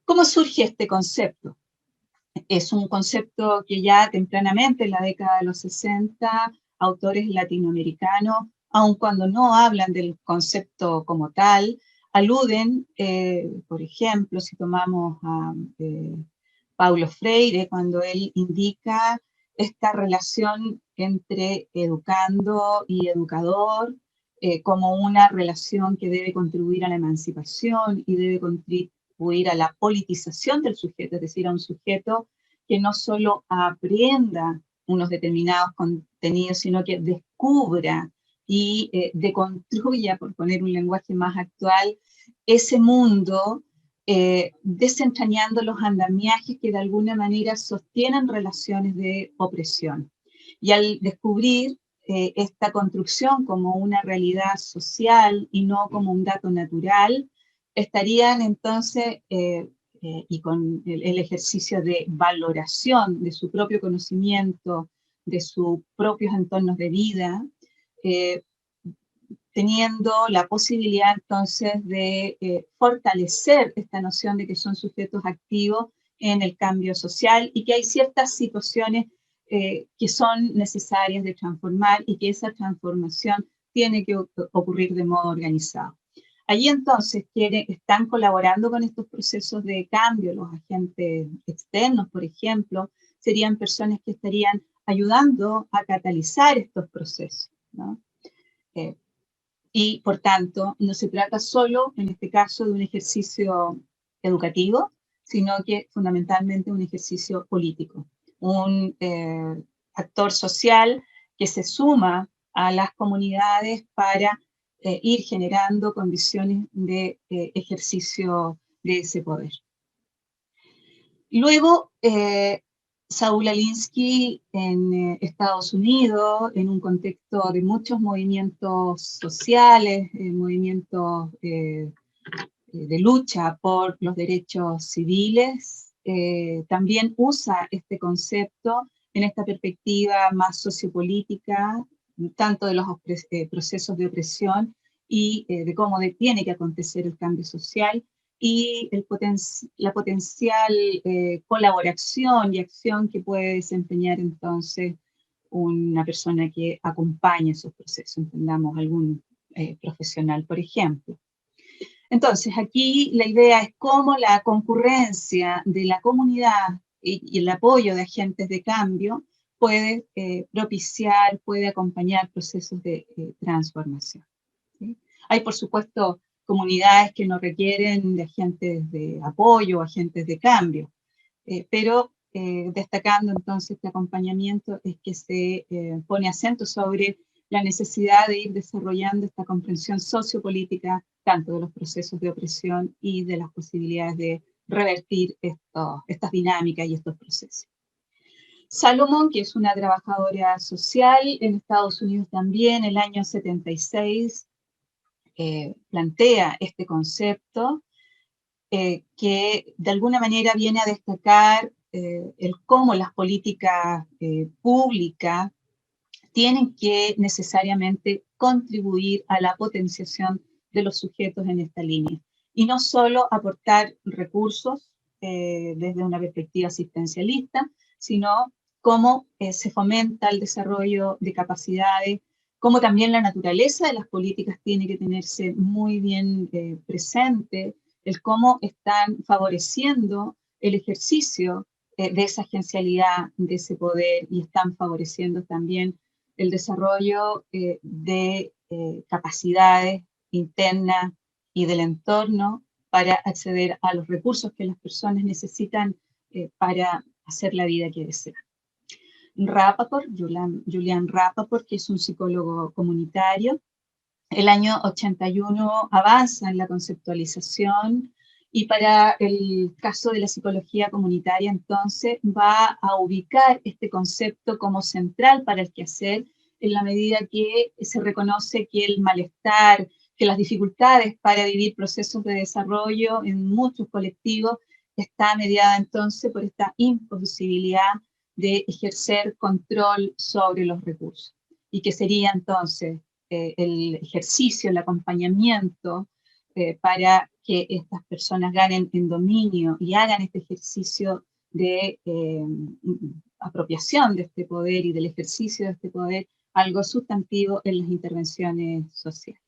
¿Cómo surge este concepto? Es un concepto que ya tempranamente, en la década de los 60, autores latinoamericanos, aun cuando no hablan del concepto como tal, aluden, por ejemplo, si tomamos a Paulo Freire, cuando él indica esta relación entre educando y educador, como una relación que debe contribuir a la emancipación y debe contribuir a la politización del sujeto, es decir, a un sujeto que no solo aprenda unos determinados contenidos, sino que descubra y deconstruya, por poner un lenguaje más actual, ese mundo, desentrañando los andamiajes que de alguna manera sostienen relaciones de opresión. Y al descubrir esta construcción como una realidad social y no como un dato natural, estarían entonces, y con el ejercicio de valoración de su propio conocimiento, de sus propios entornos de vida, eh, teniendo la posibilidad entonces de fortalecer esta noción de que son sujetos activos en el cambio social y que hay ciertas situaciones que son necesarias de transformar y que esa transformación tiene que ocurrir de modo organizado. Allí entonces están colaborando con estos procesos de cambio, los agentes externos, por ejemplo, serían personas que estarían ayudando a catalizar estos procesos, ¿no? Y, por tanto, no se trata solo, en este caso, de un ejercicio educativo, sino que fundamentalmente un ejercicio político. Un actor social que se suma a las comunidades para ir generando condiciones de ejercicio de ese poder. Luego, Saúl Alinsky en Estados Unidos, en un contexto de muchos movimientos sociales, movimientos de lucha por los derechos civiles, también usa este concepto en esta perspectiva más sociopolítica, tanto de los procesos de opresión y de cómo tiene que acontecer el cambio social, y la potencial colaboración y acción que puede desempeñar entonces una persona que acompaña esos procesos, entendamos algún profesional, por ejemplo. Entonces, aquí la idea es cómo la concurrencia de la comunidad y el apoyo de agentes de cambio puede propiciar, puede acompañar procesos de transformación, ¿sí? Hay, por supuesto, comunidades que no requieren de agentes de apoyo, agentes de cambio, pero destacando entonces este acompañamiento es que se pone acento sobre la necesidad de ir desarrollando esta comprensión sociopolítica tanto de los procesos de opresión y de las posibilidades de revertir estas dinámicas y estos procesos. Salomón, que es una trabajadora social en Estados Unidos también, el año 76, plantea este concepto que de alguna manera viene a destacar el cómo las políticas públicas tienen que necesariamente contribuir a la potenciación de los sujetos en esta línea. Y no solo aportar recursos desde una perspectiva asistencialista, sino cómo se fomenta el desarrollo de capacidades, cómo también la naturaleza de las políticas tiene que tenerse muy bien presente, el cómo están favoreciendo el ejercicio de esa agencialidad, de ese poder, y están favoreciendo también el desarrollo de capacidades internas y del entorno para acceder a los recursos que las personas necesitan para hacer la vida que desean. Julian Rapaport, que es un psicólogo comunitario, el año 81 avanza en la conceptualización y para el caso de la psicología comunitaria entonces va a ubicar este concepto como central para el quehacer en la medida que se reconoce que el malestar, que las dificultades para vivir procesos de desarrollo en muchos colectivos está mediada entonces por esta imposibilidad de ejercer control sobre los recursos y que sería entonces el ejercicio, el acompañamiento para que estas personas ganen en dominio y hagan este ejercicio de apropiación de este poder y del ejercicio de este poder algo sustantivo en las intervenciones sociales.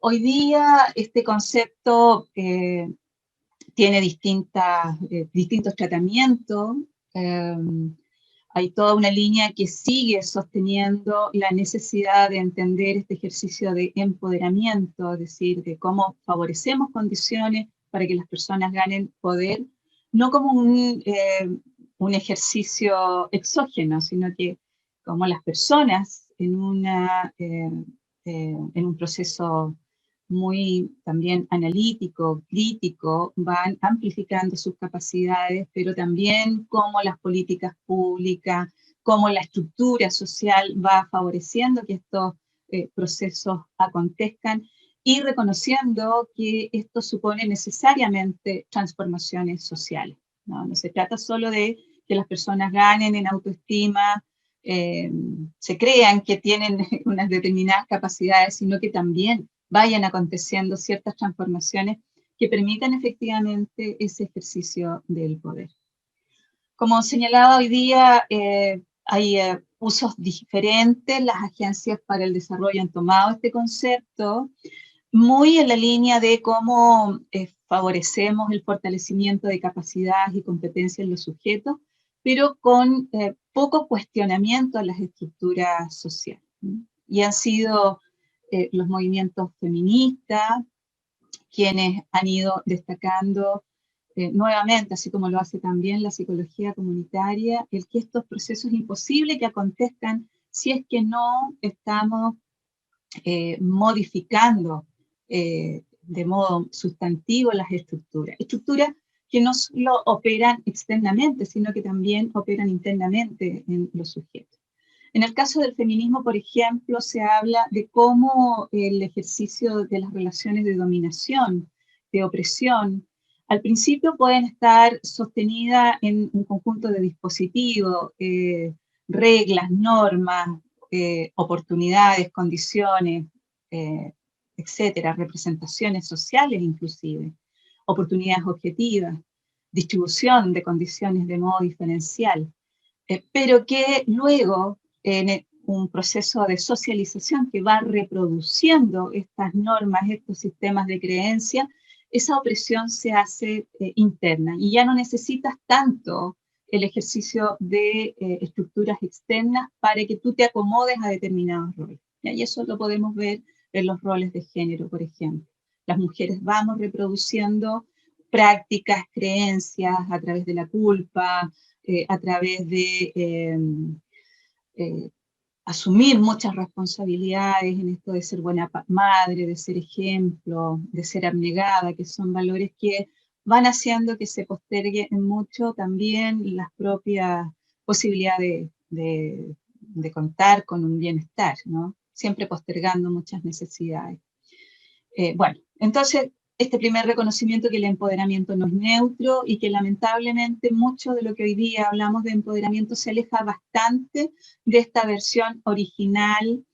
Hoy día este concepto tiene distintos tratamientos. Hay toda una línea que sigue sosteniendo la necesidad de entender este ejercicio de empoderamiento, es decir, de cómo favorecemos condiciones para que las personas ganen poder, no como un ejercicio exógeno, sino que como las personas en un proceso muy también analítico, crítico, van amplificando sus capacidades, pero también cómo las políticas públicas, cómo la estructura social va favoreciendo que estos procesos acontezcan y reconociendo que esto supone necesariamente transformaciones sociales. No se trata solo de que las personas ganen en autoestima, se crean que tienen unas determinadas capacidades, sino que también vayan aconteciendo ciertas transformaciones que permitan efectivamente ese ejercicio del poder. Como señalaba hoy día, hay usos diferentes, las agencias para el desarrollo han tomado este concepto, muy en la línea de cómo favorecemos el fortalecimiento de capacidades y competencias en los sujetos, pero con poco cuestionamiento a las estructuras sociales. Y han sido los movimientos feministas quienes han ido destacando nuevamente, así como lo hace también la psicología comunitaria, el que estos procesos es imposible que acontezcan si es que no estamos modificando de modo sustantivo las estructuras que no solo operan externamente, sino que también operan internamente en los sujetos. En el caso del feminismo, por ejemplo, se habla de cómo el ejercicio de las relaciones de dominación, de opresión, al principio pueden estar sostenidas en un conjunto de dispositivos, reglas, normas, oportunidades, condiciones, etcétera, representaciones sociales inclusive, oportunidades objetivas, distribución de condiciones de modo diferencial, pero que luego en un proceso de socialización que va reproduciendo estas normas, estos sistemas de creencia, esa opresión se hace interna y ya no necesitas tanto el ejercicio de estructuras externas para que tú te acomodes a determinados roles. Y eso lo podemos ver en los roles de género, por ejemplo. Las mujeres vamos reproduciendo prácticas, creencias a través de la culpa, a través de asumir muchas responsabilidades en esto de ser buena madre, de ser ejemplo, de ser abnegada, que son valores que van haciendo que se postergue mucho también las propias posibilidades de contar con un bienestar, ¿no? Siempre postergando muchas necesidades. Bueno, entonces, este primer reconocimiento que el empoderamiento no es neutro y que lamentablemente mucho de lo que hoy día hablamos de empoderamiento se aleja bastante de esta versión original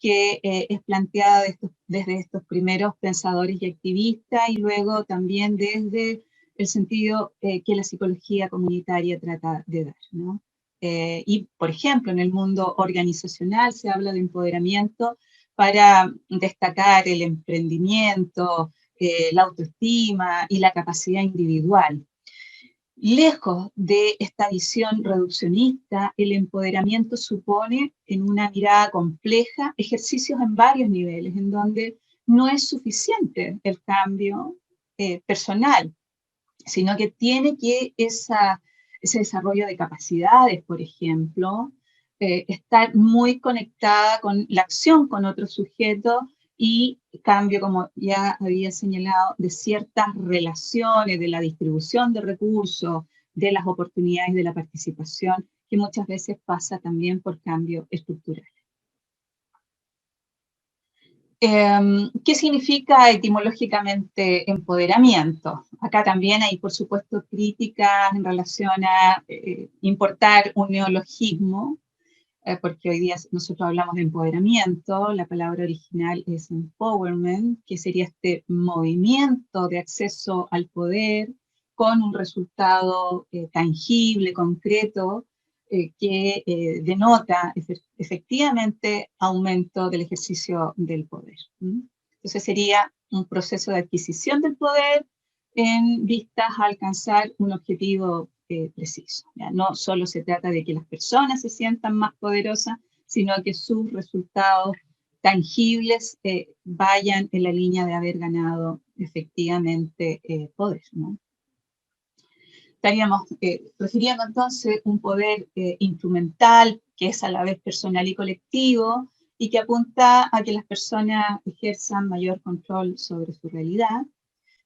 que es planteada desde estos primeros pensadores y activistas y luego también desde el sentido que la psicología comunitaria trata de dar, ¿no? Y, por ejemplo, en el mundo organizacional se habla de empoderamiento para destacar el emprendimiento, la autoestima y la capacidad individual. Lejos de esta visión reduccionista, el empoderamiento supone, en una mirada compleja, ejercicios en varios niveles, en donde no es suficiente el cambio personal, sino que tiene que ese desarrollo de capacidades, por ejemplo, estar muy conectada con la acción con otros sujetos y cambio, como ya había señalado, de ciertas relaciones, de la distribución de recursos, de las oportunidades de la participación, que muchas veces pasa también por cambio estructural. ¿Qué significa etimológicamente empoderamiento? Acá también hay, por supuesto, críticas en relación a importar un neologismo. porque hoy día nosotros hablamos de empoderamiento, la palabra original es empowerment, que sería este movimiento de acceso al poder con un resultado tangible, concreto, que denota efectivamente aumento del ejercicio del poder. Entonces sería un proceso de adquisición del poder en vistas a alcanzar un objetivo preciso. ¿Ya? No solo se trata de que las personas se sientan más poderosas, sino que sus resultados tangibles vayan en la línea de haber ganado efectivamente poder, ¿no? Estaríamos refiriendo entonces un poder instrumental que es a la vez personal y colectivo y que apunta a que las personas ejerzan mayor control sobre su realidad.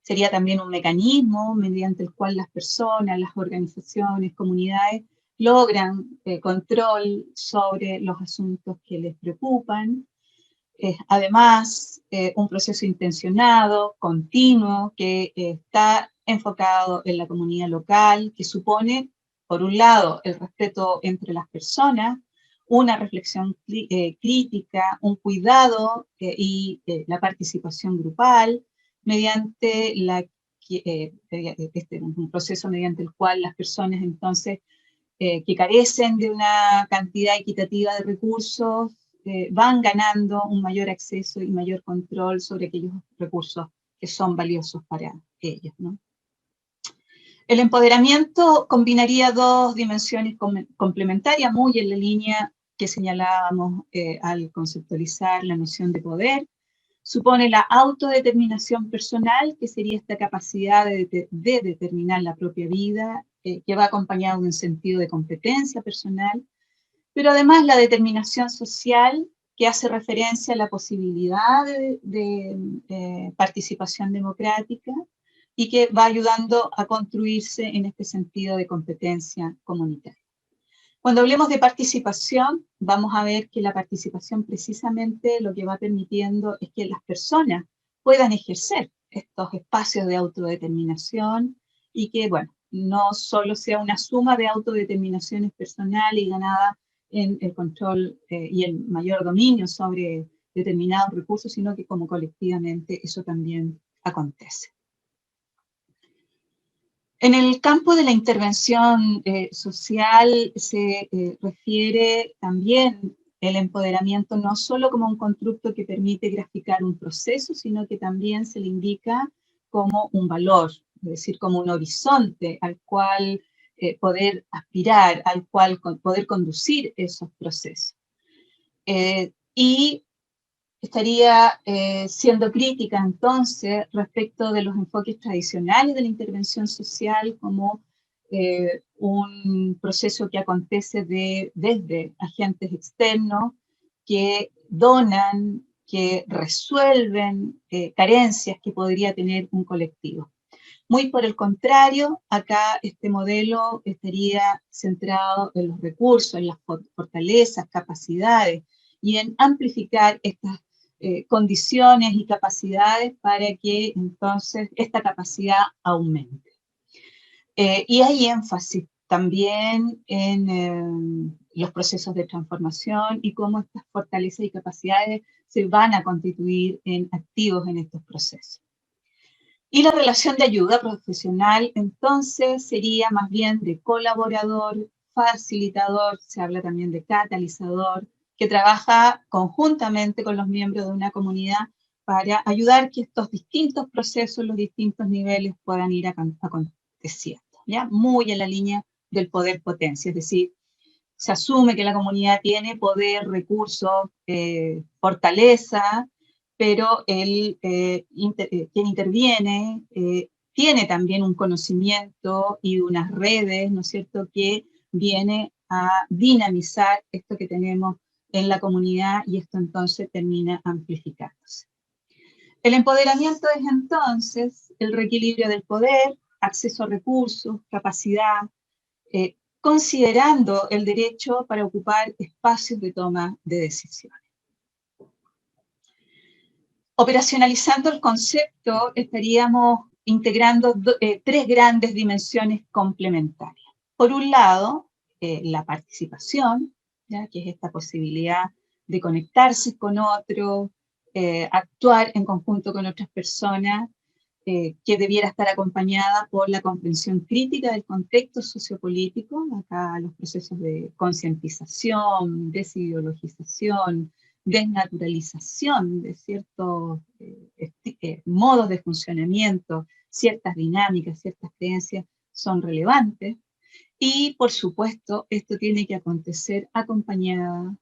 Sería también un mecanismo mediante el cual las personas, las organizaciones, comunidades logran control sobre los asuntos que les preocupan. Además, un proceso intencionado, continuo, que está enfocado en la comunidad local, que supone, por un lado, el respeto entre las personas, una reflexión crítica, un cuidado y la participación grupal, mediante un proceso mediante el cual las personas entonces que carecen de una cantidad equitativa de recursos van ganando un mayor acceso y mayor control sobre aquellos recursos que son valiosos para ellos, ¿no? El empoderamiento combinaría dos dimensiones complementarias, muy en la línea que señalábamos al conceptualizar la noción de poder. Supone la autodeterminación personal, que sería esta capacidad de determinar la propia vida, que va acompañado de un sentido de competencia personal, pero además la determinación social, que hace referencia a la posibilidad de participación democrática y que va ayudando a construirse en este sentido de competencia comunitaria. Cuando hablemos de participación, vamos a ver que la participación precisamente lo que va permitiendo es que las personas puedan ejercer estos espacios de autodeterminación y que, bueno, no solo sea una suma de autodeterminaciones personales y ganada en el control y el mayor dominio sobre determinados recursos, sino que como colectivamente eso también acontece. En el campo de la intervención social se refiere también el empoderamiento no solo como un constructo que permite graficar un proceso, sino que también se le indica como un valor, es decir, como un horizonte al cual poder aspirar, al cual poder conducir esos procesos. Y estaría siendo crítica entonces respecto de los enfoques tradicionales de la intervención social como un proceso que acontece desde agentes externos que donan, que resuelven carencias que podría tener un colectivo. Muy por el contrario, acá este modelo estaría centrado en los recursos, en las fortalezas, capacidades y en amplificar estas condiciones y capacidades para que entonces esta capacidad aumente. Y hay énfasis también en los procesos de transformación y cómo estas fortalezas y capacidades se van a constituir en activos en estos procesos. Y la relación de ayuda profesional, entonces, sería más bien de colaborador, facilitador, se habla también de catalizador, que trabaja conjuntamente con los miembros de una comunidad para ayudar que estos distintos procesos, los distintos niveles puedan ir aconteciendo, ¿ya? Muy en la línea del poder-potencia, es decir, se asume que la comunidad tiene poder, recursos, fortaleza, pero quien interviene tiene también un conocimiento y unas redes, ¿no es cierto?, que viene a dinamizar esto que tenemos en la comunidad y esto entonces termina amplificándose. El empoderamiento es entonces el reequilibrio del poder, acceso a recursos, capacidad, considerando el derecho para ocupar espacios de toma de decisiones. Operacionalizando el concepto, estaríamos integrando tres grandes dimensiones complementarias. Por un lado, la participación, ¿ya? Que es esta posibilidad de conectarse con otros, actuar en conjunto con otras personas, que debiera estar acompañada por la comprensión crítica del contexto sociopolítico, acá los procesos de concientización, desideologización, desnaturalización de ciertos modos de funcionamiento, ciertas dinámicas, ciertas creencias son relevantes. Y, por supuesto, esto tiene que acontecer acompañada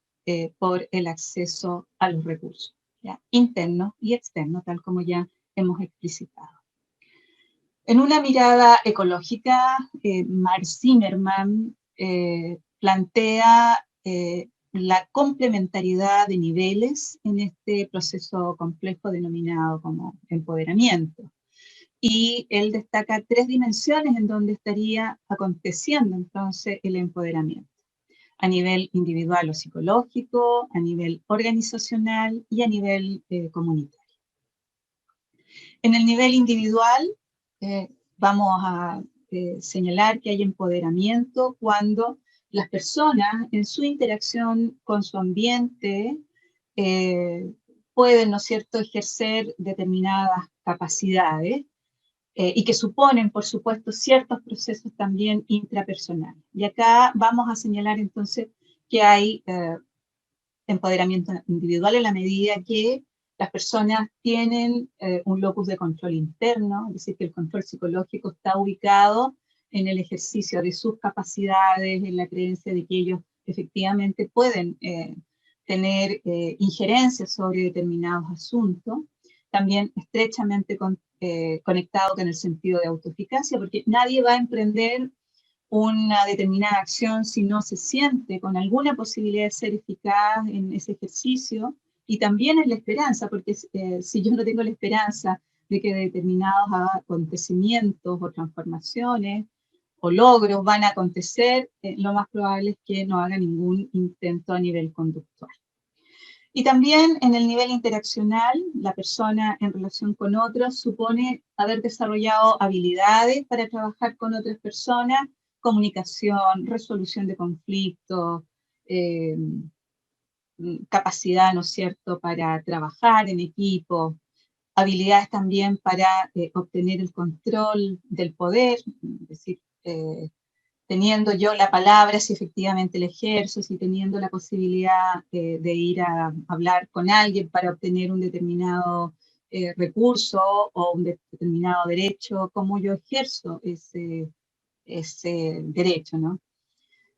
por el acceso a los recursos, ¿ya? Internos y externos, tal como ya hemos explicitado. En una mirada ecológica, Mark Zimmerman plantea la complementariedad de niveles en este proceso complejo denominado como empoderamiento. Y él destaca 3 dimensiones en donde estaría aconteciendo entonces el empoderamiento: a nivel individual o psicológico, a nivel organizacional y a nivel comunitario. En el nivel individual, vamos a señalar que hay empoderamiento cuando las personas en su interacción con su ambiente pueden, ¿no es cierto?, ejercer determinadas capacidades y que suponen, por supuesto, ciertos procesos también intrapersonales. Y acá vamos a señalar entonces que hay empoderamiento individual en la medida que las personas tienen un locus de control interno, es decir, que el control psicológico está ubicado en el ejercicio de sus capacidades, en la creencia de que ellos efectivamente pueden tener injerencia sobre determinados asuntos, también estrechamente conectado con el sentido de autoeficacia, porque nadie va a emprender una determinada acción si no se siente con alguna posibilidad de ser eficaz en ese ejercicio, y también es la esperanza, porque si yo no tengo la esperanza de que determinados acontecimientos o transformaciones o logros van a acontecer, lo más probable es que no haga ningún intento a nivel conductual. Y también en el nivel interaccional, la persona en relación con otros supone haber desarrollado habilidades para trabajar con otras personas, comunicación, resolución de conflictos, capacidad, ¿no es cierto?, para trabajar en equipo, habilidades también para obtener el control del poder, es decir, teniendo yo la palabra, si efectivamente la ejerzo, si teniendo la posibilidad de ir a hablar con alguien para obtener un determinado recurso o un determinado derecho, cómo yo ejerzo ese derecho, ¿no?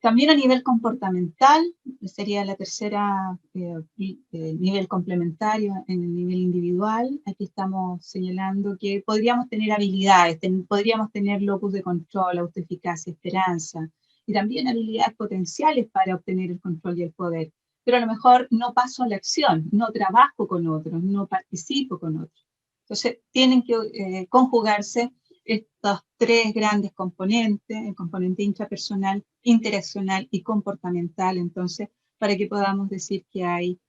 También a nivel comportamental, sería la tercera nivel complementario en el nivel individual. Aquí estamos señalando que podríamos tener habilidades, podríamos tener locus de control, autoeficacia, esperanza, y también habilidades potenciales para obtener el control y el poder. Pero a lo mejor no paso a la acción, no trabajo con otros, no participo con otros. Entonces, tienen que conjugarse estos 3 grandes componentes, el componente intrapersonal, interaccional y comportamental, entonces, para que podamos decir que hay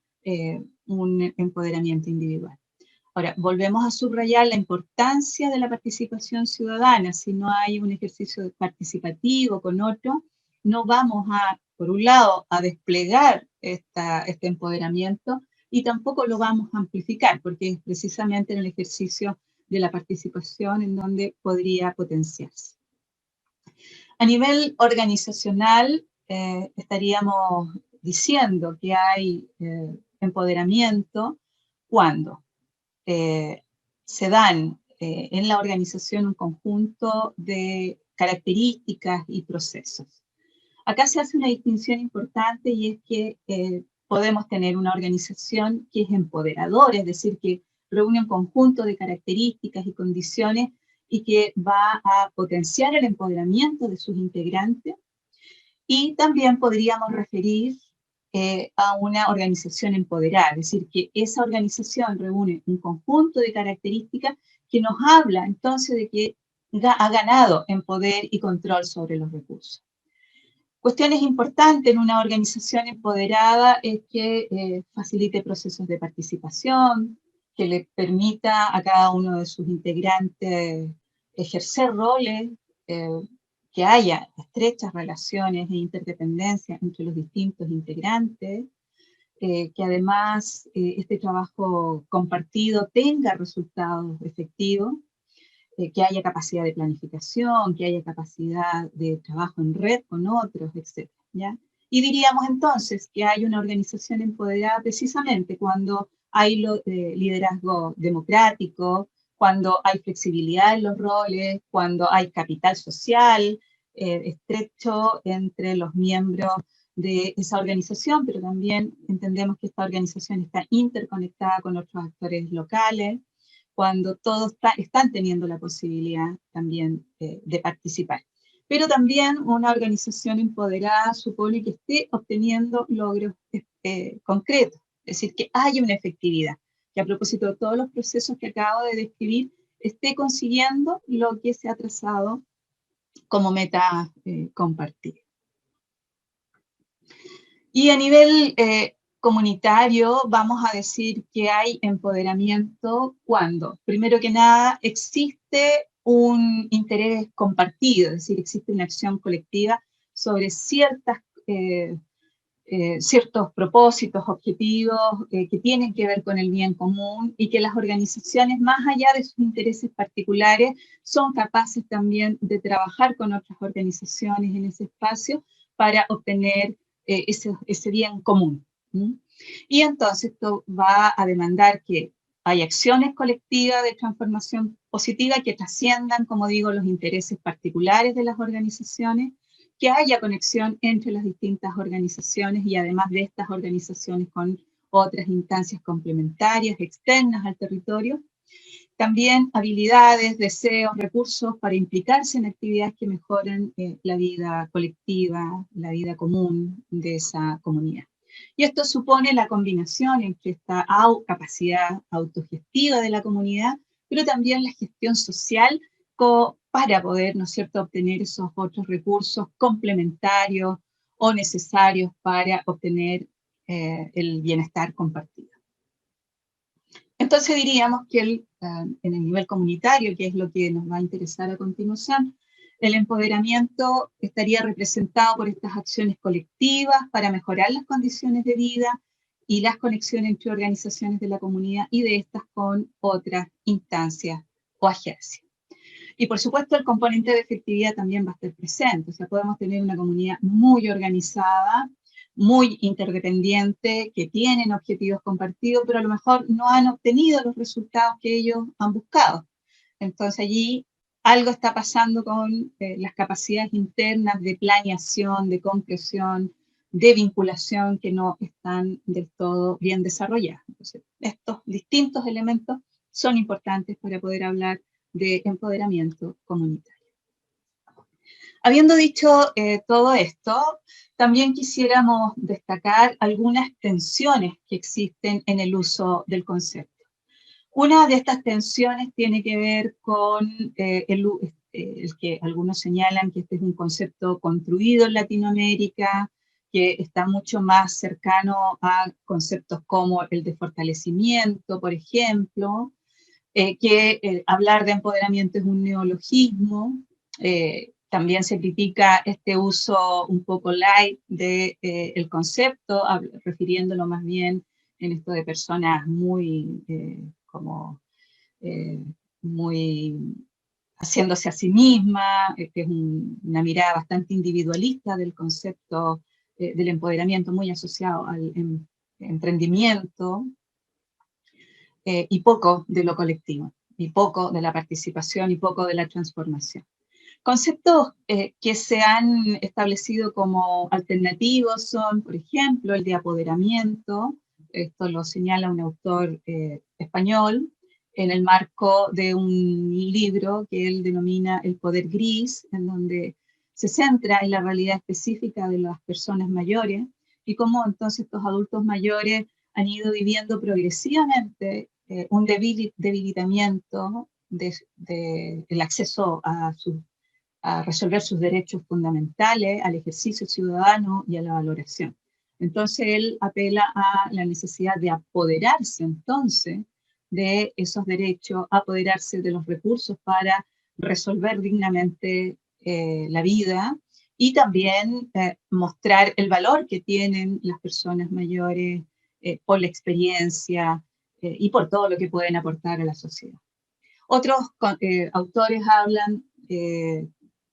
un empoderamiento individual. Ahora, volvemos a subrayar la importancia de la participación ciudadana. Si no hay un ejercicio participativo con otro, no vamos a, por un lado, a desplegar este empoderamiento y tampoco lo vamos a amplificar, porque es precisamente en el ejercicio de la participación en donde podría potenciarse. A nivel organizacional, estaríamos diciendo que hay empoderamiento cuando se dan en la organización un conjunto de características y procesos. Acá se hace una distinción importante y es que podemos tener una organización que es empoderadora, es decir, que reúne un conjunto de características y condiciones y que va a potenciar el empoderamiento de sus integrantes. Y también podríamos referir a una organización empoderada, es decir, que esa organización reúne un conjunto de características que nos habla entonces de que ha ganado en poder y control sobre los recursos. Cuestiones importantes en una organización empoderada es que facilite procesos de participación, que le permita a cada uno de sus integrantes ejercer roles que haya estrechas relaciones e interdependencias entre los distintos integrantes, que además este trabajo compartido tenga resultados efectivos, que haya capacidad de planificación, que haya capacidad de trabajo en red con otros, etc. ¿Ya? Y diríamos entonces que hay una organización empoderada precisamente cuando hay liderazgo democrático, cuando hay flexibilidad en los roles, cuando hay capital social estrecho entre los miembros de esa organización, pero también entendemos que esta organización está interconectada con otros actores locales, cuando todos están teniendo la posibilidad también de participar. Pero también una organización empoderada supone que esté obteniendo logros concretos, es decir, que haya una efectividad, que a propósito de todos los procesos que acabo de describir, esté consiguiendo lo que se ha trazado como meta compartida. Y a nivel comunitario vamos a decir que hay empoderamiento cuando, primero que nada, existe un interés compartido, es decir, existe una acción colectiva sobre ciertos propósitos, objetivos que tienen que ver con el bien común y que las organizaciones, más allá de sus intereses particulares, son capaces también de trabajar con otras organizaciones en ese espacio para obtener ese bien común. ¿Mm? Y entonces esto va a demandar que hay acciones colectivas de transformación positiva que trasciendan, como digo, los intereses particulares de las organizaciones, que haya conexión entre las distintas organizaciones y además de estas organizaciones con otras instancias complementarias externas al territorio. También habilidades, deseos, recursos para implicarse en actividades que mejoren la vida colectiva, la vida común de esa comunidad. Y esto supone la combinación entre esta capacidad autogestiva de la comunidad, pero también la gestión social para poder, ¿no es cierto?, obtener esos otros recursos complementarios o necesarios para obtener el bienestar compartido. Entonces diríamos que en el nivel comunitario, que es lo que nos va a interesar a continuación, el empoderamiento estaría representado por estas acciones colectivas para mejorar las condiciones de vida y las conexiones entre organizaciones de la comunidad y de estas con otras instancias o agencias. Y por supuesto el componente de efectividad también va a estar presente, o sea, podemos tener una comunidad muy organizada, muy interdependiente, que tienen objetivos compartidos, pero a lo mejor no han obtenido los resultados que ellos han buscado. Entonces allí algo está pasando con las capacidades internas de planeación, de concreción, de vinculación que no están del todo bien desarrolladas. Entonces, estos distintos elementos son importantes para poder hablar de empoderamiento comunitario. Habiendo dicho todo esto, también quisiéramos destacar algunas tensiones que existen en el uso del concepto. Una de estas tensiones tiene que ver con el que algunos señalan que este es un concepto construido en Latinoamérica, que está mucho más cercano a conceptos como el de fortalecimiento, por ejemplo, que hablar de empoderamiento es un neologismo. También se critica este uso un poco light del concepto, refiriéndolo más bien en esto de personas muy, muy haciéndose a sí misma, que es una mirada bastante individualista del concepto del empoderamiento, muy asociado al emprendimiento, y poco de lo colectivo, y poco de la participación, y poco de la transformación. Conceptos que se han establecido como alternativos son, por ejemplo, el de apoderamiento. Esto lo señala un autor español en el marco de un libro que él denomina El poder gris, en donde se centra en la realidad específica de las personas mayores y cómo entonces estos adultos mayores han ido viviendo progresivamente un debilitamiento del acceso a resolver sus derechos fundamentales, al ejercicio ciudadano y a la valoración. Entonces él apela a la necesidad de apoderarse entonces de esos derechos, apoderarse de los recursos para resolver dignamente la vida, y también mostrar el valor que tienen las personas mayores por la experiencia y por todo lo que pueden aportar a la sociedad. Otros autores hablan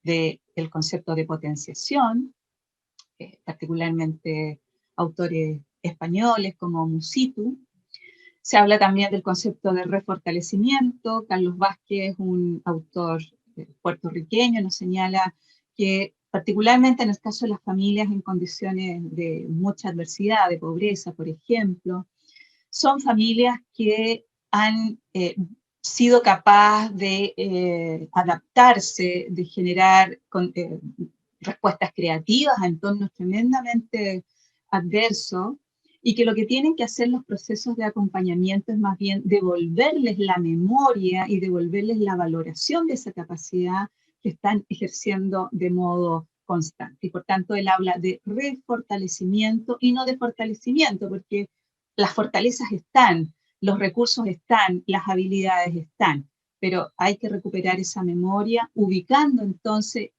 del concepto de potenciación, particularmente autores españoles como Musitu. Se habla también del concepto de refortalecimiento. Carlos Vázquez, un autor puertorriqueño, nos señala que particularmente en el caso de las familias en condiciones de mucha adversidad, de pobreza, por ejemplo, son familias que han sido capaces de adaptarse, de generar respuestas creativas a entornos tremendamente adversos, y que lo que tienen que hacer los procesos de acompañamiento es más bien devolverles la memoria y devolverles la valoración de esa capacidad que están ejerciendo de modo constante. Y por tanto, él habla de refortalecimiento y no de fortalecimiento, porque las fortalezas están, los recursos están, las habilidades están, pero hay que recuperar esa memoria, ubicando entonces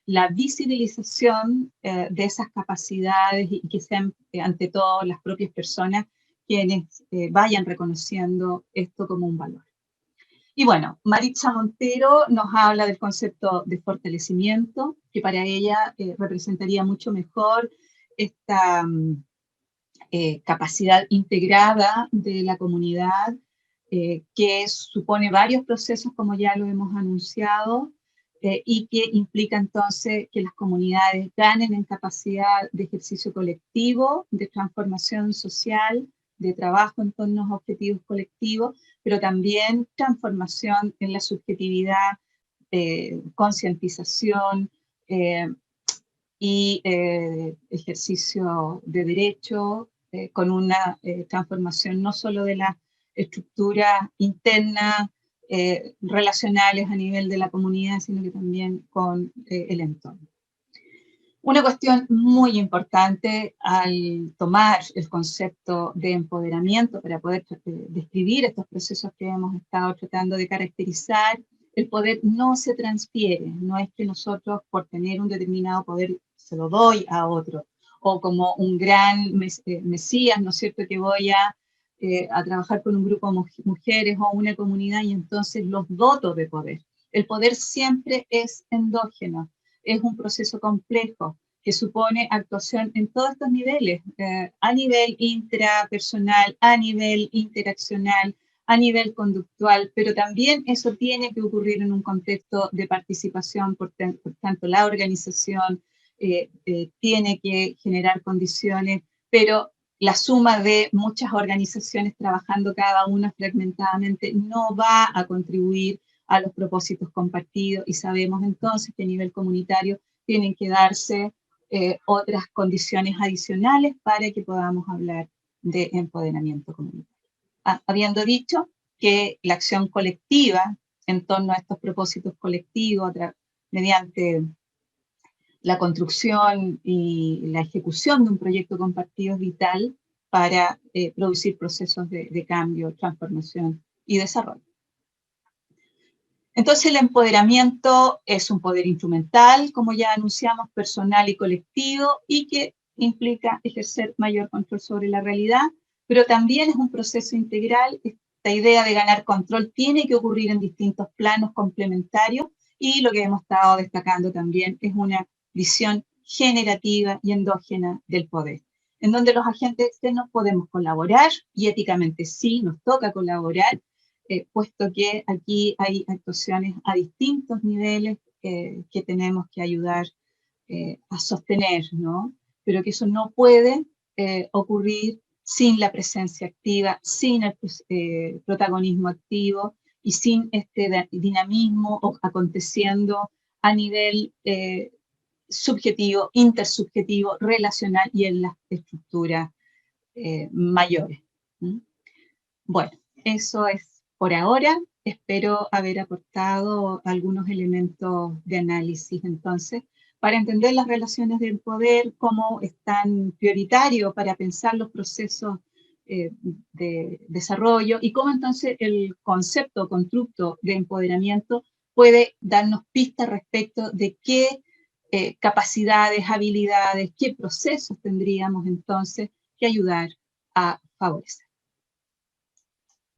la visibilización de esas capacidades y que sean ante todo las propias personas quienes vayan reconociendo esto como un valor. Y bueno, Maritza Montero nos habla del concepto de fortalecimiento, que para ella representaría mucho mejor esta capacidad integrada de la comunidad, que supone varios procesos, como ya lo hemos anunciado, y que implica entonces que las comunidades ganen en capacidad de ejercicio colectivo, de transformación social, de trabajo en torno a objetivos colectivos, pero también transformación en la subjetividad, concientización y ejercicio de derecho, con una transformación no solo de la estructura interna, relacionales a nivel de la comunidad, sino que también con el entorno. Una cuestión muy importante al tomar el concepto de empoderamiento para poder describir estos procesos que hemos estado tratando de caracterizar: el poder no se transfiere, no es que nosotros por tener un determinado poder se lo doy a otro, o como un gran mesías, ¿no es cierto?, que voy a trabajar con un grupo de mujeres o una comunidad y entonces los doto de poder. El poder siempre es endógeno, es un proceso complejo que supone actuación en todos estos niveles, a nivel intrapersonal, a nivel interaccional, a nivel conductual, pero también eso tiene que ocurrir en un contexto de participación, por tanto la organización tiene que generar condiciones, pero la suma de muchas organizaciones trabajando cada una fragmentadamente no va a contribuir a los propósitos compartidos, y sabemos entonces que a nivel comunitario tienen que darse otras condiciones adicionales para que podamos hablar de empoderamiento comunitario. Habiendo dicho que la acción colectiva en torno a estos propósitos colectivos mediante la construcción y la ejecución de un proyecto compartido es vital para producir procesos de cambio, transformación y desarrollo. Entonces el empoderamiento es un poder instrumental, como ya anunciamos, personal y colectivo, y que implica ejercer mayor control sobre la realidad, pero también es un proceso integral. Esta idea de ganar control tiene que ocurrir en distintos planos complementarios, y lo que hemos estado destacando también es una visión generativa y endógena del poder, en donde los agentes externos podemos colaborar, y éticamente sí, nos toca colaborar, puesto que aquí hay actuaciones a distintos niveles que tenemos que ayudar a sostener, ¿no? Pero que eso no puede ocurrir sin la presencia activa, sin el protagonismo activo y sin este dinamismo aconteciendo a nivel subjetivo, intersubjetivo, relacional y en las estructuras mayores. ¿Mm? Bueno, eso es por ahora. Espero haber aportado algunos elementos de análisis entonces para entender las relaciones del poder, cómo es tan prioritario para pensar los procesos de desarrollo, y cómo entonces el concepto, constructo de empoderamiento puede darnos pistas respecto de qué capacidades, habilidades, qué procesos tendríamos entonces que ayudar a favorecer.